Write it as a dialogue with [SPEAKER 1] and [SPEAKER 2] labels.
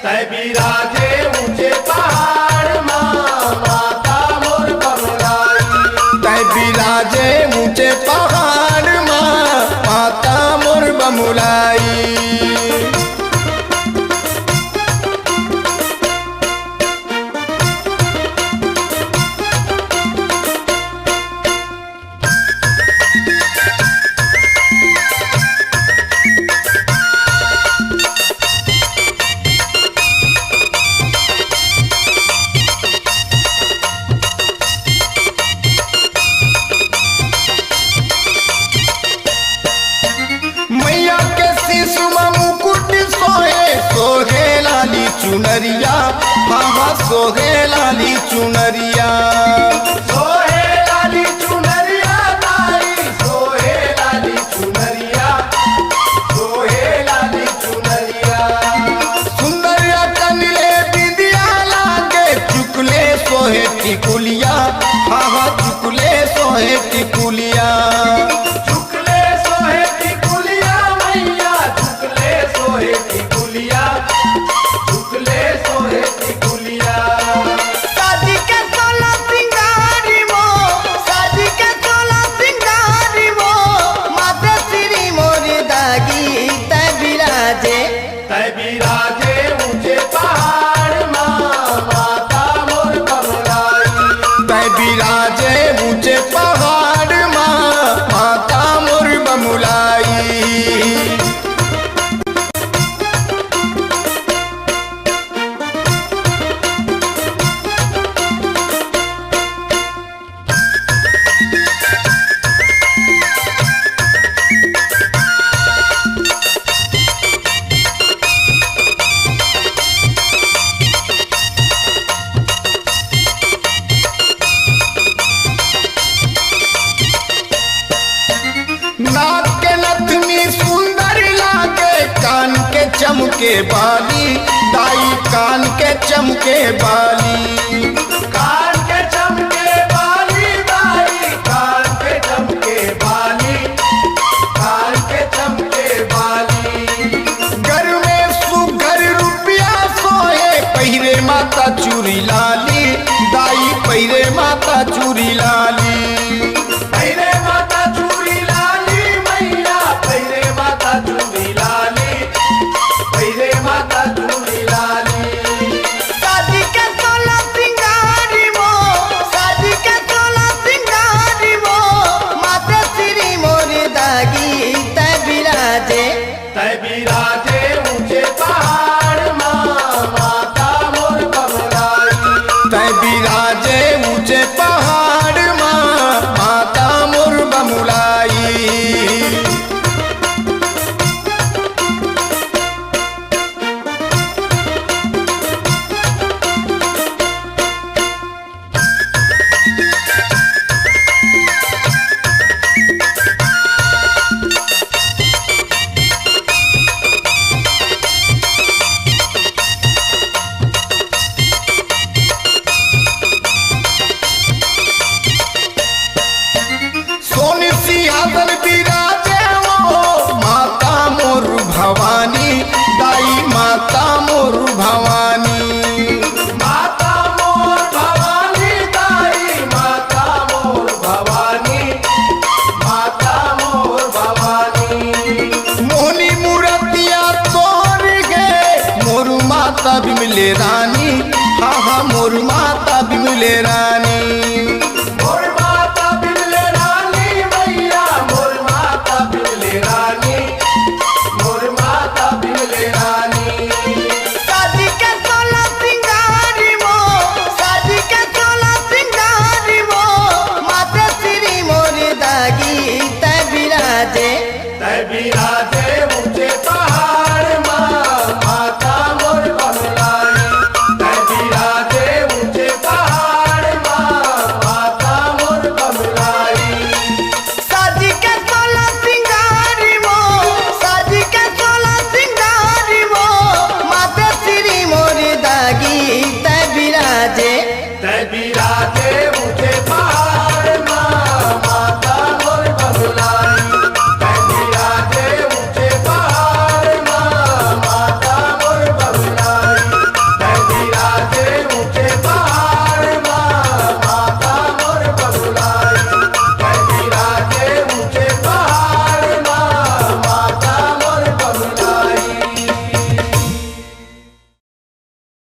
[SPEAKER 1] तै बिराजे ऊंचे पहाड़ माँ माता मोर बमुलाई।
[SPEAKER 2] तै बिराजे ऊंचे पहाड़ माँ माता मोर बमुलाई। मैया के शिशु में मुकुट सोहे सोहे लाली चुनरिया, हाँ सोहे लाली चुनरिया।
[SPEAKER 1] सोहे लाली चुनरिया ताई सोहे लाली चुनरिया, सोहे लाली चुनरिया।
[SPEAKER 2] सुंदरिया कनले बिंदिया लागे चुकले सोहे टिकुलिया, हाँ चुकले सोहे टिकुलिया।
[SPEAKER 1] झुकले सोहे टिकुलिया मैया झुकले सोहे टिकुलिया, झुकले सोहे टिकुलिया।
[SPEAKER 2] शादी के सोला सिंगारी वो, शादी के सोला सिंगारी वो, माता श्री मोर दागी तै बिराजे।
[SPEAKER 1] तै बिराजे ऊंचे पहाड़ माँ माता मोर बमुलाई।
[SPEAKER 2] तै बिराजे ऊंचे पहाड़ माँ माता मोर बमुलाई। नाक के नथनी सुंदर लागे, कान के चमके बाली, दाई कान के चमके बाली।
[SPEAKER 1] कान के चमके बाली दाई कान के चमके बाली, कान के चमके बाली।
[SPEAKER 2] घर में सुघर रुपया सोहे पहिरे माता चूरी लाली, दाई पहिरे माता चूरी लाली।
[SPEAKER 1] पहिरे माता चूड़ी लाली मैया पहिरे माता चूड़ी लाली, पहिरे माता चूड़ी लाली।
[SPEAKER 2] शादी के सोला सिंगारी वो, शादी के सोला सिंगारी वो, माता श्री मोर दागी तै बिराजे।
[SPEAKER 1] तै बिराजे ऊंचे पहाड़ माँ माता मोर बमुलाई।
[SPEAKER 2] तै बिराजे ऊंचे पहाड़ माँ माता मोर बमुलाई। सोनी सिंहासन बिराजे वो, माता मोर भवानी, दाई माता मोर भवानी।
[SPEAKER 1] माता मोर भवानी दाई माता मोर भवानी, माता मोर भवानी।
[SPEAKER 2] मोहनी मूर्तिया तोड़ गए मोर माता बिमले रानी, हाँ मोर माता बिमले रानी।